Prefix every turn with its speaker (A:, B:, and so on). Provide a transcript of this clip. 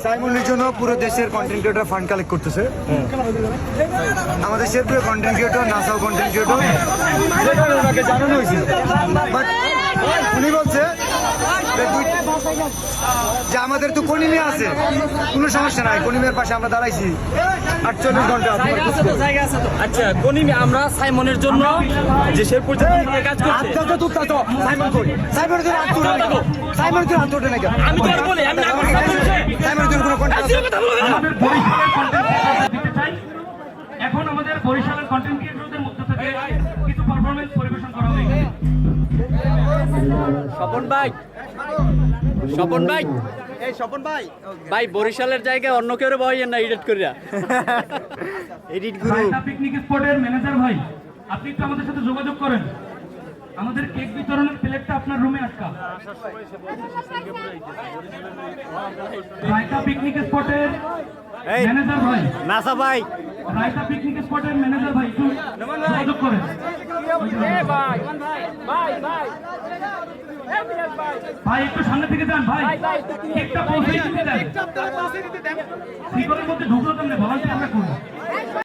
A: সাইমনের জন্য পুরো দেশের কন্টেন্ট ক্রিয়েটর ফান্ড কালেক্ট করতেছে। আমাদের শেরপুরের কন্টেন্ট ক্রিয়েটর, নাসাও কন্টেন্ট ক্রিয়েটর, ওনাকে জানানো হয়েছিল, বাট উনি বলছে যে আমাদের তো কনিমে আছে, কোনো সমস্যা নাই, কনিমের পাশে আমরা দাঁড়াইছি 48 ঘন্টা।
B: আচ্ছা কনিমে আমরা সাইমনের জন্য যে শেরপুর কাজ করছে,
A: সাইমন কই? সাইমনের জন্য সাইমনের জন্য আত্মটা নাকি?
B: আমি তো বলি আমি না
A: সাইমনের জন্য কোনো কন্টেন্ট আছে?
C: এখন আমাদের বরিশালের কন্টেন্ট ক্রিয়েটরদের মধ্য থেকে কিছু পারফরম্যান্স পরিবেশন করা হবে।
B: স্বপন ভাই, স্বপন ভাই,
A: এই স্বপন ভাই,
B: ভাই বরিশালের জায়গায় অন্য কেউ বইয়েন না এডিট করিয়া।
A: এডিট গুরু।
C: রায়তা পিকনিক স্পটের ম্যানেজার ভাই, আপনি একটু আমাদের সাথে যোগাযোগ করেন। আমাদের কেক বিতরণের প্লেটটা আপনার রুমে আটকা। রায়তা পিকনিক স্পটের ম্যানেজার ভাই,
A: নাসা ভাই,
C: রায়তা পিকনিক স্পটের ম্যানেজার ভাই একটু যোগাযোগ করেন। ভাই একটু সামনে থেকে যান ভাই, কেকটা পৌঁছে দিতে দেন। শিকড়ের মধ্যে ঢুকলো কেমনে ভলান্টি আমরা করি।